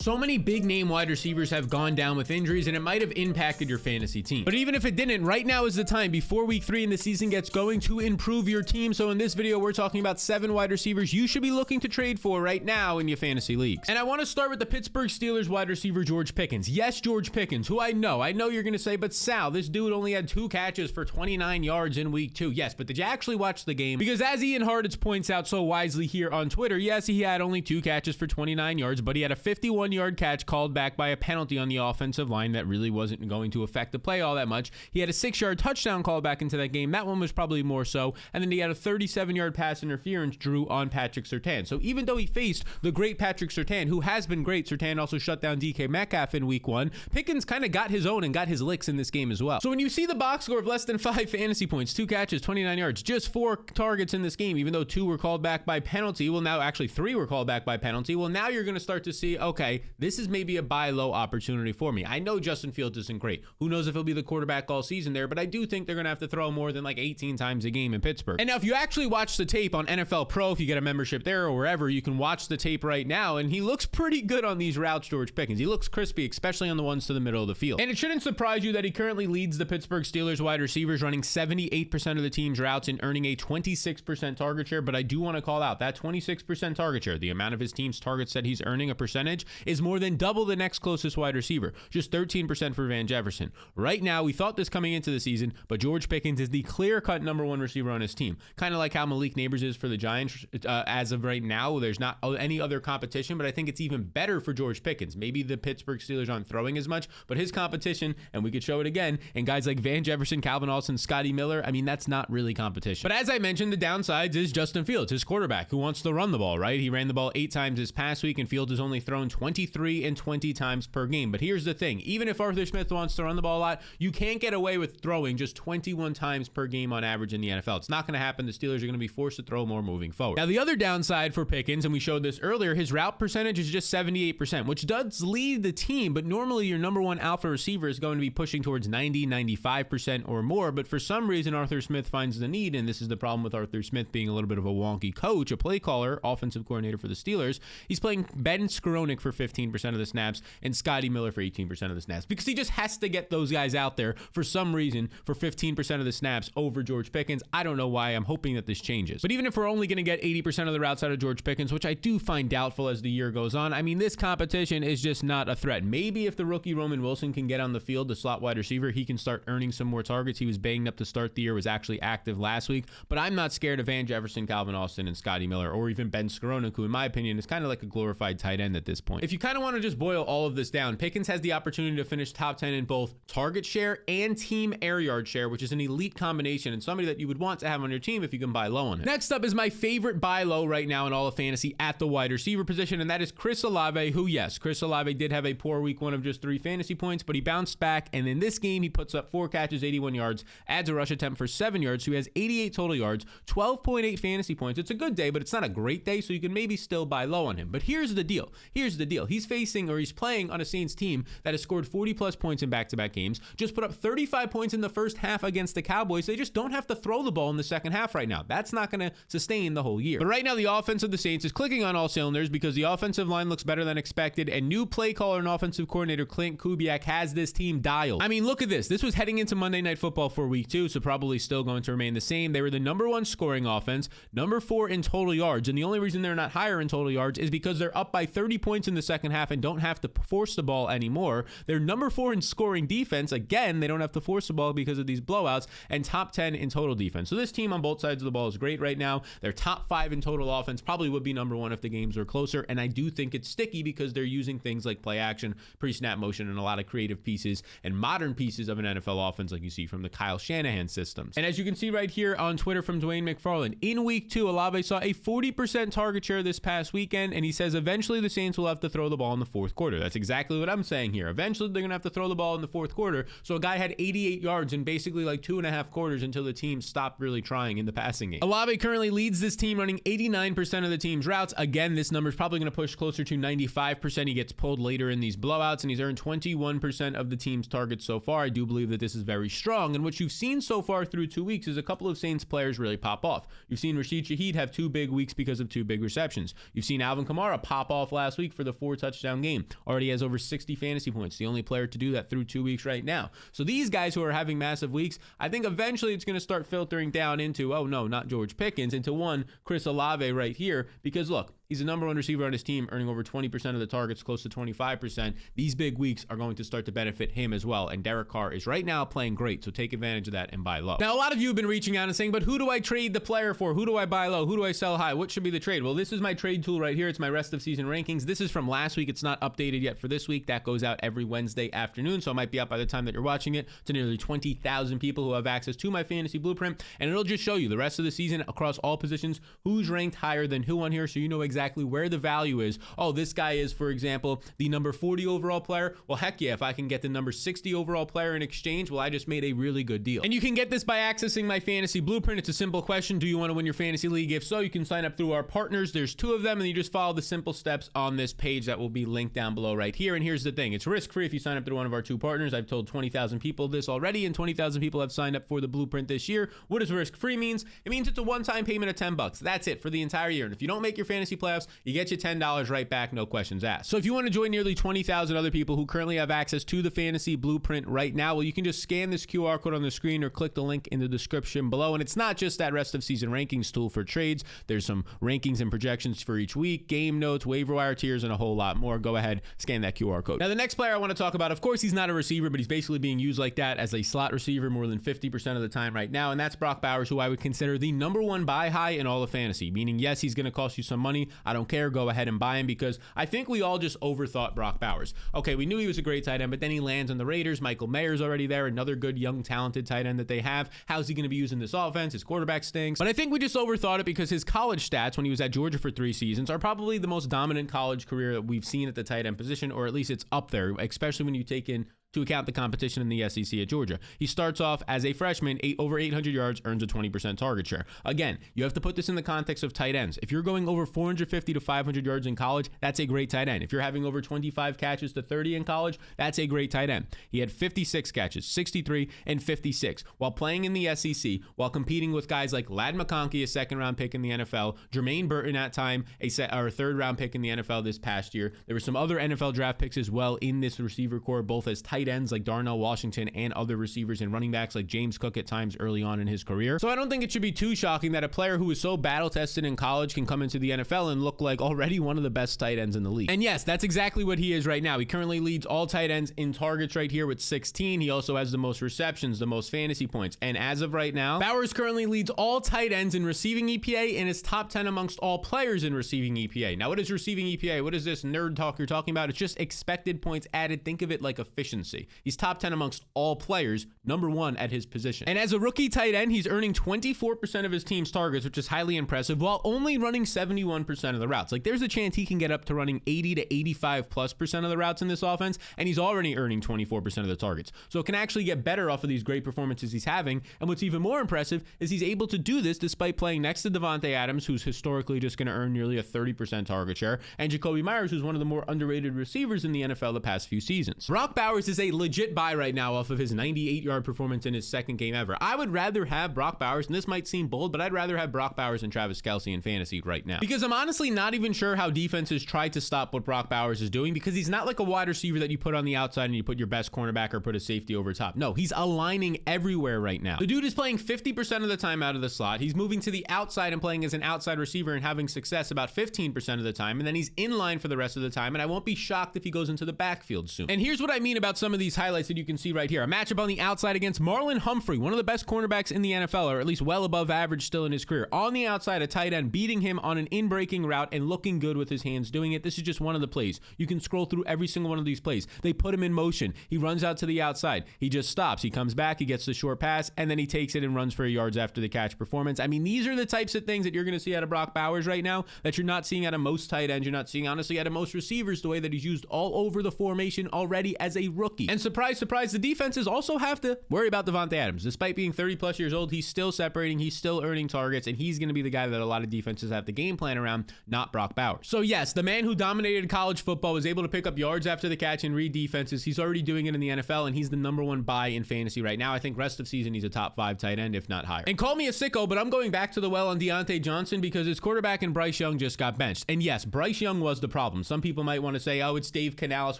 So many big name wide receivers have gone down with injuries, and it might have impacted your fantasy team. But even if it didn't, right now is the time before week 3 and the season gets going to improve your team. So in this video, we're talking about 7 wide receivers you should be looking to trade for right now in your fantasy leagues. And I want to start with the Pittsburgh Steelers wide receiver George Pickens. Yes, George Pickens, who I know you're going to say, but Sal, this dude only had 2 catches for 29 yards in week 2. Yes, but did you actually watch the game? Because as Ian Harditz points out so wisely here on Twitter, yes, he had only 2 catches for 29 yards, but he had a 51-yard catch called back by a penalty on the offensive line that really wasn't going to affect the play all that much. He had a 6-yard touchdown called back into that game. That one was probably more so. And then he had a 37-yard pass interference drew on Patrick Surtain. So even though he faced the great Patrick Surtain, who has been great, Surtain also shut down DK Metcalf in week 1. Pickens kind of got his own and got his licks in this game as well. So when you see the box score of less than 5 fantasy points, 2 catches, 29 yards, just 4 targets in this game, even though 2 were called back by penalty, well, now actually 3 were called back by penalty. Well, now you're going to start to see, okay, this is maybe a buy low opportunity for me. I know Justin Fields isn't great. Who knows if he'll be the quarterback all season there, but I do think they're going to have to throw more than like 18 times a game in Pittsburgh. And now if you actually watch the tape on NFL Pro, if you get a membership there or wherever, you can watch the tape right now, and he looks pretty good on these routes, George Pickens. He looks crispy, especially on the ones to the middle of the field. And it shouldn't surprise you that he currently leads the Pittsburgh Steelers wide receivers, running 78% of the team's routes and earning a 26% target share, but I do want to call out that 26% target share, the amount of his team's targets that he's earning a percentage, is more than double the next closest wide receiver, just 13% for Van Jefferson. Right now, we thought this coming into the season, but George Pickens is the clear-cut number 1 receiver on his team. Kind of like how Malik Neighbors is for the Giants. As of right now, there's not any other competition, but I think it's even better for George Pickens. Maybe the Pittsburgh Steelers aren't throwing as much, but his competition, and we could show it again, and guys like Van Jefferson, Calvin Austin, Scotty Miller, I mean, that's not really competition. But as I mentioned, the downsides is Justin Fields, his quarterback, who wants to run the ball, right? He ran the ball 8 times this past week, and Fields has only thrown 23 and 20 times per game. But here's the thing. Even if Arthur Smith wants to run the ball a lot, you can't get away with throwing just 21 times per game on average in the NFL. It's not going to happen. The Steelers are going to be forced to throw more moving forward. Now, the other downside for Pickens, and we showed this earlier, his route percentage is just 78%, which does lead the team, but normally your number 1 alpha receiver is going to be pushing towards 90, 95% or more. But for some reason, Arthur Smith finds the need, and this is the problem with Arthur Smith being a little bit of a wonky coach, a play caller, offensive coordinator for the Steelers. He's playing Ben Skowronek for 15% of the snaps and Scotty Miller for 18% of the snaps, because he just has to get those guys out there for some reason for 15% of the snaps over George Pickens. I don't know why. I'm hoping that this changes. But even if we're only going to get 80% of the routes out of George Pickens, which I do find doubtful as the year goes on, I mean, this competition is just not a threat. Maybe if the rookie Roman Wilson can get on the field, the slot wide receiver, he can start earning some more targets. He was banged up to start the year, was actually active last week, but I'm not scared of Van Jefferson, Calvin Austin, and Scotty Miller, or even Ben Skowronek, who in my opinion is kind of like a glorified tight end at this point. If you kind of want to just boil all of this down, Pickens has the opportunity to finish top 10 in both target share and team air yard share, which is an elite combination and somebody that you would want to have on your team if you can buy low on it. Next up is my favorite buy low right now in all of fantasy at the wide receiver position, and that is Chris Olave, who, yes, Chris Olave did have a poor week 1 of just 3 fantasy points, but he bounced back, and in this game, he puts up 4 catches, 81 yards, adds a rush attempt for 7 yards, so he has 88 total yards, 12.8 fantasy points. It's a good day, but it's not a great day, so you can maybe still buy low on him. But here's the deal. He's playing on a Saints team that has scored 40-plus points in back-to-back games, just put up 35 points in the first half against the Cowboys. They just don't have to throw the ball in the second half right now. That's not going to sustain the whole year. But right now, the offense of the Saints is clicking on all cylinders because the offensive line looks better than expected, and new play caller and offensive coordinator Clint Kubiak has this team dialed. I mean, look at this. This was heading into Monday Night Football for week 2, so probably still going to remain the same. They were the number 1 scoring offense, number 4 in total yards, and the only reason they're not higher in total yards is because they're up by 30 points in the second half and don't have to force the ball anymore. They're number 4 in scoring defense. Again, they don't have to force the ball because of these blowouts, and top 10 in total defense. So this team on both sides of the ball is great right now. They're top 5 in total offense, probably would be number 1 if the games were closer, and I do think it's sticky because they're using things like play action, pre-snap motion, and a lot of creative pieces and modern pieces of an NFL offense like you see from the Kyle Shanahan systems. And as you can see right here on Twitter from Dwayne McFarland, in week 2, Olave saw a 40% target share this past weekend, and he says eventually the Saints will have to throw the ball in the fourth quarter. That's exactly what I'm saying here. Eventually they're going to have to throw the ball in the fourth quarter. So a guy had 88 yards in basically like 2.5 quarters until the team stopped really trying in the passing game. Olave currently leads this team, running 89% of the team's routes. Again, this number is probably going to push closer to 95%. He gets pulled later in these blowouts, and he's earned 21% of the team's targets so far. I do believe that this is very strong, and what you've seen so far through 2 weeks is a couple of Saints players really pop off. You've seen Rashid Shaheed have 2 big weeks because of 2 big receptions. You've seen Alvin Kamara pop off last week for the 4-touchdown game. Already has over 60 fantasy points. The only player to do that through 2 weeks right now. So these guys who are having massive weeks, I think eventually it's going to start filtering down into, oh no, not George Pickens, into one Chris Olave right here. Because look, he's the number one receiver on his team, earning over 20% of the targets, close to 25%. These big weeks are going to start to benefit him as well. And Derek Carr is right now playing great, so take advantage of that and buy low. Now, a lot of you have been reaching out and saying, but who do I trade the player for? Who do I buy low? Who do I sell high? What should be the trade? Well, this is my trade tool right here. It's my rest of season rankings. This is from last week. It's not updated yet for this week. That goes out every Wednesday afternoon, so it might be up by the time that you're watching it to nearly 20,000 people who have access to my fantasy blueprint. And it'll just show you the rest of the season across all positions, who's ranked higher than who on here, so you know exactly where the value is. Oh, this guy is, for example, the number 40 overall player. Well, heck yeah, if I can get the number 60 overall player in exchange, well, I just made a really good deal. And you can get this by accessing my fantasy blueprint. It's a simple question. Do you want to win your fantasy league? If so, you can sign up through our partners. There's 2 of them, and you just follow the simple steps on this page that will be linked down below right here. And here's the thing. It's risk-free if you sign up through one of our 2 partners. I've told 20,000 people this already, and 20,000 people have signed up for the blueprint this year. What does risk-free means? It means it's a one-time payment of $10. That's it for the entire year. And if you don't make your fantasy playoffs, you get your $10 right back, no questions asked. So if you want to join nearly 20,000 other people who currently have access to the fantasy blueprint right now, well, you can just scan this QR code on the screen or click the link in the description below. And it's not just that rest of season rankings tool for trades. There's some rankings and projections for each week, game notes, waiver wire tiers, and a whole lot more. Go ahead, scan that QR code. Now, the next player I want to talk about, of course, he's not a receiver, but he's basically being used like that as a slot receiver more than 50% of the time right now. And that's Brock Bowers, who I would consider the number 1 buy high in all of fantasy, meaning, yes, he's going to cost you some money. I don't care. Go ahead and buy him, because I think we all just overthought Brock Bowers. Okay, we knew he was a great tight end, but then he lands on the Raiders. Michael Mayer's already there, another good, young, talented tight end that they have. How's he going to be using this offense? His quarterback stinks. But I think we just overthought it, because his college stats when he was at Georgia for 3 seasons are probably the most dominant college career that we've seen at the tight end position, or at least it's up there, especially when you take in to account the competition in the SEC at Georgia. He starts off as a freshman, over 800 yards, earns a 20% target share. Again, you have to put this in the context of tight ends. If you're going over 450 to 500 yards in college, that's a great tight end. If you're having over 25 catches to 30 in college, that's a great tight end. He had 56 catches, 63, and 56 while playing in the SEC, while competing with guys like Ladd McConkey, a second-round pick in the NFL, Jermaine Burton at time, a third-round pick in the NFL this past year. There were some other NFL draft picks as well in this receiver core, both as tight ends like Darnell Washington and other receivers and running backs like James Cook at times early on in his career. So I don't think it should be too shocking that a player who was so battle tested in college can come into the NFL and look like already one of the best tight ends in the league. And yes, that's exactly what he is right now. He currently leads all tight ends in targets right here with 16. He also has the most receptions, the most fantasy points. And as of right now, Bowers currently leads all tight ends in receiving EPA and is top 10 amongst all players in receiving EPA. Now, what is receiving EPA? What is this nerd talk you're talking about? It's just expected points added. Think of it like efficiency. He's top 10 amongst all players, number 1 at his position. And as a rookie tight end, he's earning 24% of his team's targets, which is highly impressive, while only running 71% of the routes. Like, there's a chance he can get up to running 80 to 85+% of the routes in this offense, and he's already earning 24% of the targets. So it can actually get better off of these great performances he's having. And what's even more impressive is he's able to do this despite playing next to Devontae Adams, who's historically just going to earn nearly a 30% target share, and Jacoby Myers, who's one of the more underrated receivers in the NFL the past few seasons. Brock Bowers is a legit buy right now off of his 98-yard performance in his second game ever. I would rather have Brock Bowers, and this might seem bold, but I'd rather have Brock Bowers and Travis Kelce in fantasy right now, because I'm honestly not even sure how defenses try to stop what Brock Bowers is doing, because he's not like a wide receiver that you put on the outside and you put your best cornerback or put a safety over top. No, he's aligning everywhere right now. The dude is playing 50% of the time out of the slot. He's moving to the outside and playing as an outside receiver and having success about 15% of the time, and then he's in line for the rest of the time, and I won't be shocked if he goes into the backfield soon. And here's what I mean about some of these highlights that you can see right here. A matchup on the outside against Marlon Humphrey, one of the best cornerbacks in the NFL, or at least well above average still in his career. On the outside, a tight end beating him on an in-breaking route and looking good with his hands doing it. This is just one of the plays. You can scroll through every single one of these plays. They put him in motion. He runs out to the outside. He just stops. He comes back. He gets the short pass, and then he takes it and runs for yards after the catch performance. I mean, these are the types of things that you're going to see out of Brock Bowers right now that you're not seeing out of most tight ends. You're not seeing, honestly, out of most receivers, the way that he's used all over the formation already as a rookie. rookie. And surprise, surprise, the defenses also have to worry about Davante Adams. Despite being 30 plus years old, he's still separating, he's still earning targets, and he's going to be the guy that a lot of defenses have to game plan around, not Brock Bowers. So yes, the man who dominated college football was able to pick up yards after the catch and read defenses. He's already doing it in the NFL, and he's the #1 buy in fantasy right now. I think rest of season, he's a top 5 tight end, if not higher. And call me a sicko, but I'm going back to the well on Diontae Johnson because his quarterback and Bryce Young just got benched. And yes, Bryce Young was the problem. Some people might want to say, oh, it's Dave Canales,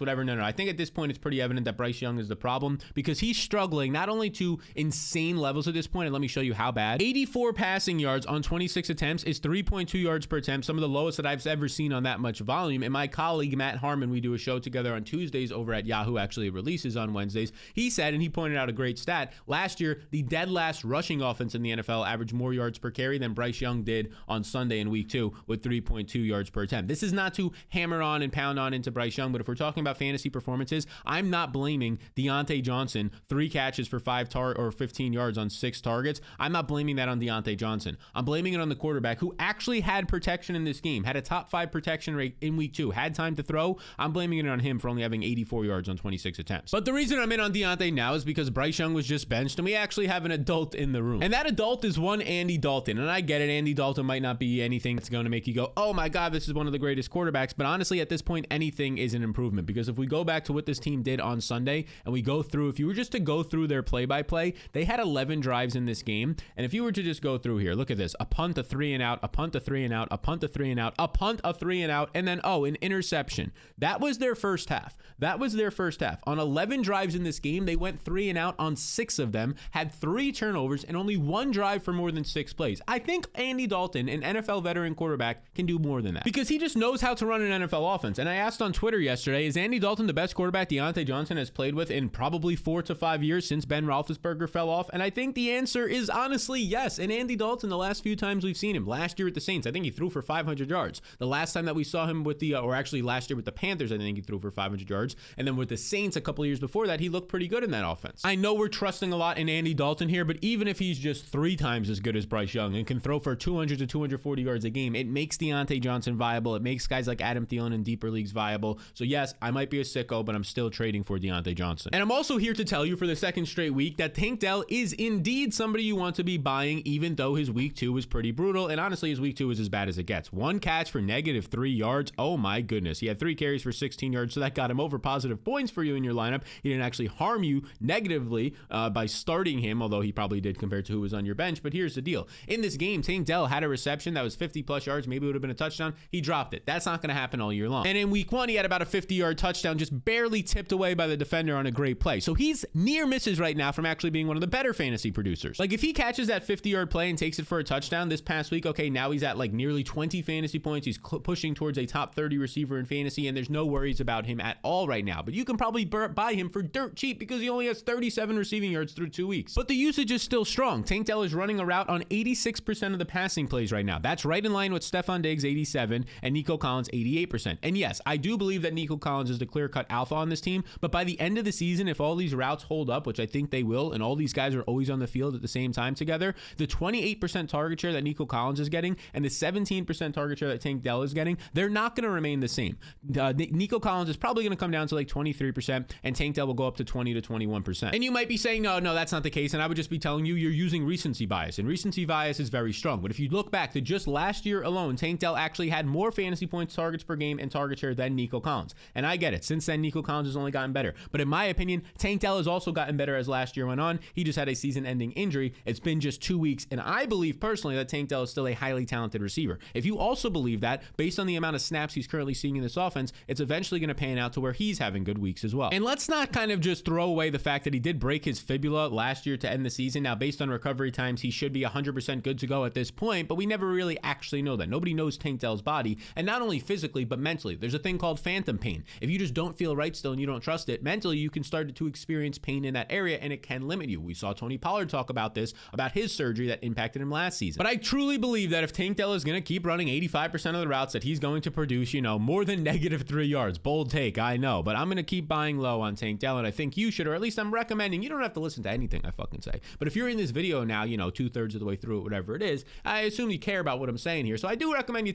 whatever. No. I think at this point, it's pretty evident that Bryce Young is the problem because he's struggling not only to insane levels at this point, and let me show you how bad. 84 passing yards on 26 attempts is 3.2 yards per attempt, some of the lowest that I've ever seen on that much volume. And my colleague, Matt Harmon, we do a show together on Tuesdays over at Yahoo, actually it releases on Wednesdays. He said, and he pointed out a great stat, last year, the dead last rushing offense in the NFL averaged more yards per carry than Bryce Young did on Sunday in week 2 with 3.2 yards per attempt. This is not to hammer on and pound on into Bryce Young, but if we're talking about fantasy performances, I'm not blaming Diontae Johnson, 3 catches for 15 yards on 6 targets. I'm not blaming that on Diontae Johnson. I'm blaming it on the quarterback who actually had protection in this game, had a top 5 protection rate in week 2, had time to throw. I'm blaming it on him for only having 84 yards on 26 attempts. But the reason I'm in on Diontae now is because Bryce Young was just benched and we actually have an adult in the room. And that adult is one Andy Dalton. And I get it, Andy Dalton might not be anything that's going to make you go, oh my God, this is one of the greatest quarterbacks. But honestly, at this point, anything is an improvement because if we go back to what this team did on Sunday and we go through, if you were just to go through their play-by-play, they had 11 drives in this game. And if you were to just go through here, look at this, a punt, a 3 and out, a punt, a 3 and out, a punt, a 3 and out, a punt, a 3 and out, and then, an interception. That was their first half. On 11 drives in this game, they went 3 and out on 6 of them, had 3 turnovers, and only 1 drive for more than 6 plays. I think Andy Dalton, an NFL veteran quarterback, can do more than that because he just knows how to run an NFL offense. And I asked on Twitter yesterday, is Andy Dalton the best quarterback Diontae Johnson has played with in probably 4 to 5 years since Ben Roethlisberger fell off? And I think the answer is honestly yes. And Andy Dalton, the last few times we've seen him, last year with the Saints, I think he threw for 500 yards. The last time that we saw him with the, or actually last year with the Panthers, I think he threw for 500 yards. And then with the Saints a couple of years before that, he looked pretty good in that offense. I know we're trusting a lot in Andy Dalton here, but even if he's just 3 times as good as Bryce Young and can throw for 200 to 240 yards a game, it makes Diontae Johnson viable. It makes guys like Adam Thielen in deeper leagues viable. So yes, I might be a sicko, but I'm still trading for Diontae Johnson. And I'm also here to tell you for the second straight week that Tank Dell is indeed somebody you want to be buying, even though his week 2 was pretty brutal. And honestly, his week 2 was as bad as it gets. 1 catch for -3 yards. Oh my goodness. He had 3 carries for 16 yards. So that got him over positive points for you in your lineup. He didn't actually harm you negatively by starting him, although he probably did compared to who was on your bench. But here's the deal. In this game, Tank Dell had a reception that was 50 plus yards. Maybe it would have been a touchdown. He dropped it. That's not going to happen all year long. And in week 1, he had about a 50-yard touchdown, just barely tipped away by the defender on a great play. So he's near misses right now from actually being one of the better fantasy producers. Like if he catches that 50-yard play and takes it for a touchdown this past week, okay, now he's at like nearly 20 fantasy points. He's pushing towards a top 30 receiver in fantasy, and there's no worries about him at all right now. But you can probably buy him for dirt cheap because he only has 37 receiving yards through 2 weeks. But the usage is still strong. Tank Dell is running a route on 86% of the passing plays right now. That's right in line with Stephon Diggs, 87, and Nico Collins, 88%. And yes, I do believe that Nico Collins is the clear-cut alpha on this team, but by the end of the season, if all these routes hold up, which I think they will, and all these guys are always on the field at the same time together, the 28% target share that Nico Collins is getting and the 17% target share that Tank Dell is getting, they're not going to remain the same. Nico Collins is probably going to come down to like 23%, and Tank Dell will go up to 20 to 21%. And you might be saying, no, that's not the case, and I would just be telling you you're using recency bias, and recency bias is very strong. But if you look back to just last year alone, Tank Dell actually had more fantasy points, targets per game, and target share than Nico Collins. And I get it. Since then, Nico Collins has only gotten better. But in my opinion, Tank Dell has also gotten better as last year went on. He just had a season-ending injury. It's been just 2 weeks, and I believe personally that Tank Dell is still a highly talented receiver. If you also believe that, based on the amount of snaps he's currently seeing in this offense, it's eventually going to pan out to where he's having good weeks as well. And let's not kind of just throw away the fact that he did break his fibula last year to end the season. Now, based on recovery times, he should be 100% good to go at this point, but we never really actually know that. Nobody knows Tank Dell's body, and not only physically, but mentally. There's a thing called phantom pain. If you just don't feel right still and you don't trust it, mentally you can start to experience pain in that area, and it can limit you. We saw Tony Pollard talk about this, about his surgery that impacted him last season. But I truly believe that if Tank Dell is going to keep running 85% of the routes, that he's going to produce, more than -3 yards. Bold take, I know, but I'm going to keep buying low on Tank Dell, and I think you should, or at least I'm recommending. You don't have to listen to anything I fucking say, but if you're in this video now, 2/3 of the way through it, whatever it is, I assume you care about what I'm saying here. So I do recommend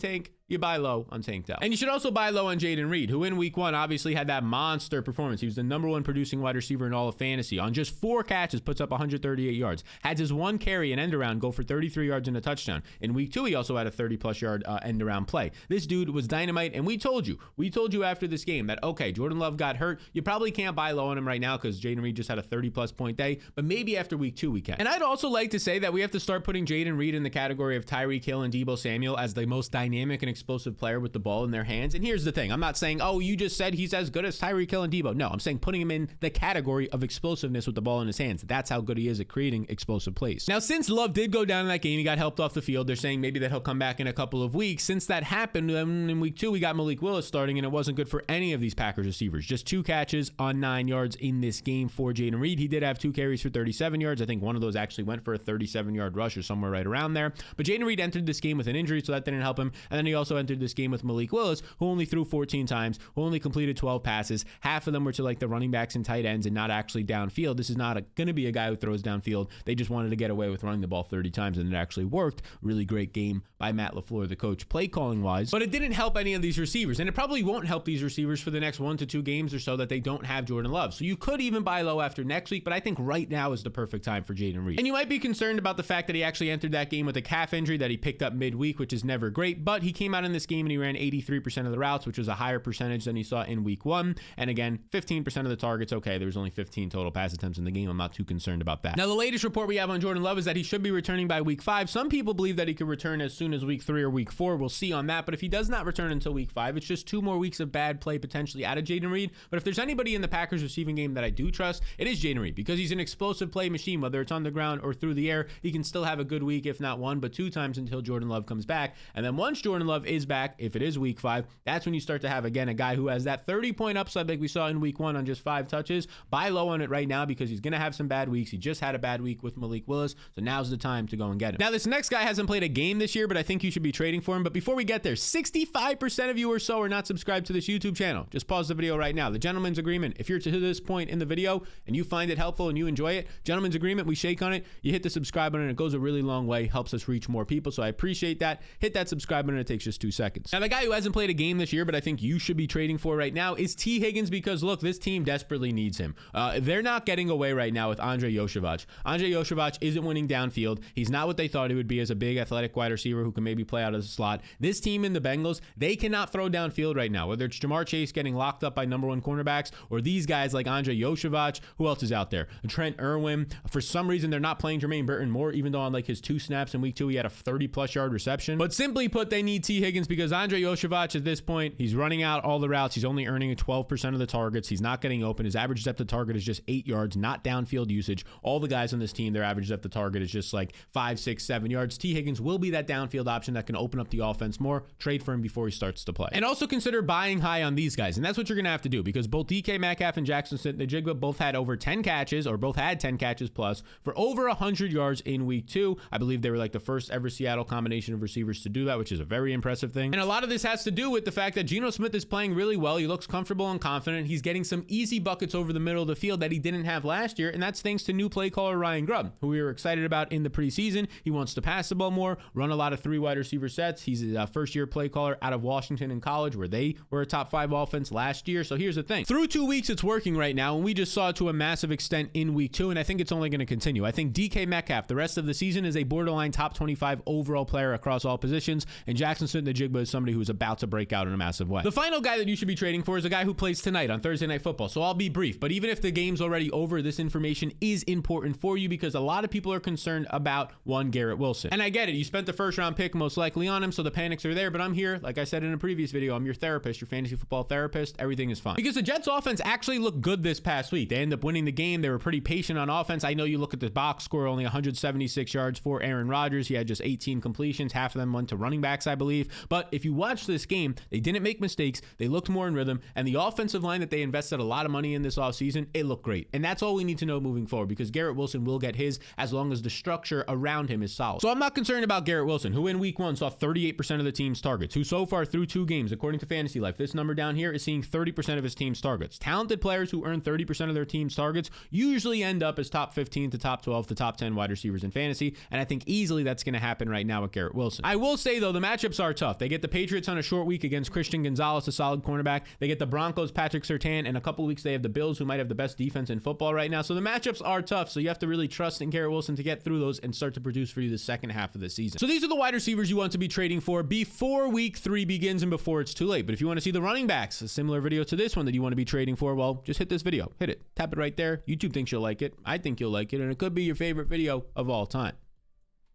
you buy low on Tank Dell. And you should also buy low on Jayden Reed, who in week 1 obviously had that monster performance. He was the #1 producing wide receiver in all of fantasy. On just 4 catches, puts up 138 yards. Had his 1 carry and end around go for 33 yards and a touchdown. In week 2, he also had a 30-plus yard end around play. This dude was dynamite, and we told you after this game that, okay, Jordan Love got hurt. You probably can't buy low on him right now because Jayden Reed just had a 30-plus point day, but maybe after week 2 we can. And I'd also like to say that we have to start putting Jayden Reed in the category of Tyreek Hill and Deebo Samuel as the most dynamic and explosive player with the ball in their hands. And here's the thing. I'm not saying, oh, you just said he's as good as Tyreek Hill and Deebo. No, I'm saying putting him in the category of explosiveness with the ball in his hands. That's how good he is at creating explosive plays. Now, since Love did go down in that game, he got helped off the field. They're saying maybe that he'll come back in a couple of weeks. Since that happened, in week 2, we got Malik Willis starting, and it wasn't good for any of these Packers receivers. Just 2 catches on 9 yards in this game for Jayden Reed. He did have 2 carries for 37 yards. I think one of those actually went for a 37-yard rush or somewhere right around there. But Jayden Reed entered this game with an injury, so that didn't help him. And then he also entered this game with Malik Willis, who only threw 14 times, who only completed 12 passes. Half of them were to like the running backs and tight ends and not actually downfield. This is not going to be a guy who throws downfield. They just wanted to get away with running the ball 30 times, and it actually worked. Really great game by Matt LaFleur, the coach, play calling wise. But it didn't help any of these receivers, and it probably won't help these receivers for the next 1 to 2 games or so that they don't have Jordan Love. So you could even buy low after next week, but I think right now is the perfect time for Jayden Reed. And you might be concerned about the fact that he actually entered that game with a calf injury that he picked up midweek, which is never great, but he came out in this game and he ran 83% of the routes, which was a higher percentage than he saw in week 1. And again, 15% of the targets. Okay, there was only 15 total pass attempts in the game. I'm not too concerned about that. Now, the latest report we have on Jordan Love is that he should be returning by week 5. Some people believe that he could return as soon as week 3 or week 4. We'll see on that. But if he does not return until week 5, it's just 2 more weeks of bad play potentially out of Jayden Reed. But if there's anybody in the Packers receiving game that I do trust, it is Jayden Reed, because he's an explosive play machine. Whether it's on the ground or through the air, he can still have a good week, if not 1 but 2 times until Jordan Love comes back. And then once Jordan Love is back, if it is week 5, that's when you start to have, again, a guy who has that 30-point upside like we saw in week 1 on just 5 touches. Buy low on it right now because he's going to have some bad weeks. He just had a bad week with Malik Willis, so now's the time to go and get him. Now, this next guy hasn't played a game this year, but I think you should be trading for him. But before we get there, 65% of you or so are not subscribed to this YouTube channel. Just pause the video right now. The gentleman's agreement. If you're to this point in the video and you find it helpful and you enjoy it, gentleman's agreement, we shake on it. You hit the subscribe button, and it goes a really long way, helps us reach more people. So I appreciate that. Hit that subscribe button. It takes just 2 seconds. Now, the guy who hasn't played a game this year, but I think you should be trading for right now is T. Higgins, because look, this team desperately needs him. They're not getting away right now with Andrei Iosivas. Andrei Iosivas isn't winning downfield. He's not what they thought he would be as a big athletic wide receiver who can maybe play out of the slot. This team in the Bengals, they cannot throw downfield right now, whether it's Jamar Chase getting locked up by #1 cornerbacks or these guys like Andrei Iosivas. Who else is out there? Trent Irwin. For some reason, they're not playing Jermaine Burton more, even though on like his 2 snaps in week 2, he had a 30-plus yard reception. But simply put, they need T. Higgins because Andrei Iosivas at this point, he's running out all the routes. He's only earning 12% of the targets. He's not getting open. His average depth of target is just 8 yards, not downfield usage. All the guys on this team, their average depth of target is just like 5, 6, 7 yards. T. Higgins will be that downfield option that can open up the offense more. Trade for him before he starts to play. And also consider buying high on these guys. And that's what you're going to have to do because both DK Metcalf and Jackson Smith-Njigba both had over 10 catches or both had 10 catches plus for over 100 yards in week 2. I believe they were like the first ever Seattle combination of receivers to do that, which is a very impressive thing. And a lot of this has to do with the fact that Geno Smith is playing really well. He looks comfortable and confident. He's getting some easy buckets over the middle of the field that he didn't have last year. And that's thanks to new play caller Ryan Grubb, who we were excited about in the preseason. He wants to pass the ball more, run a lot of 3 wide receiver sets. He's a first-year play caller out of Washington in college, where they were a top 5 offense last year. So here's the thing. Through 2 weeks, it's working right now, and we just saw it to a massive extent in week 2, and I think it's only going to continue. I think DK Metcalf, the rest of the season, is a borderline top 25 overall player across all positions, and Jackson Smith-Njigba is somebody who's about to break out in a massive way. The final guy that you should be trading for is a guy who plays tonight on Thursday Night Football, so I'll be brief. But even if the game's already over, this information is important for you because a lot of people are concerned about one Garrett Wilson. And I get it. You spent the first-round pick most likely on him, so the panics are there, but I'm here. Like I said in a previous video, I'm your therapist, your fantasy football therapist. Everything is fine. Because the Jets offense actually looked good this past week. They ended up winning the game. They were pretty patient on offense. I know you look at the box score, only 176 yards for Aaron Rodgers. He had just 18 completions. Half of them went to running backs, I believe. But if you watch this game, they didn't make mistakes. They looked more in rhythm. And the offensive line that they invested a lot of money in this offseason, it looked great. And that's all we need to know moving forward because Garrett Wilson will get his as long as the structure around him is solid. So I'm not concerned about Garrett Wilson, who in week 1 saw 38% of the team's targets, who so far through 2 games, according to Fantasy Life, this number down here is seeing 30% of his team's targets. Talented players who earn 30% of their team's targets usually end up as top 15 to top 12 to top 10 wide receivers in fantasy, and I think easily that's going to happen right now with Garrett Wilson. I will say, though, the matchups are tough. They get the Patriots on a short week against Christian Gonzalez, a solid cornerback. They get the Broncos, Patrick Surtain, and then a couple weeks they have the Bills, who might have the best defense in football right now. So the matchups are tough. So you have to really trust in Garrett Wilson to get through those and start to produce for you the second half of the season. So these are the wide receivers you want to be trading for before week 3 begins and before it's too late. But if you want to see the running backs, a similar video to this one that you want to be trading for, well, just hit this video. Hit it. Tap it right there. YouTube thinks you'll like it. I think you'll like it. And it could be your favorite video of all time.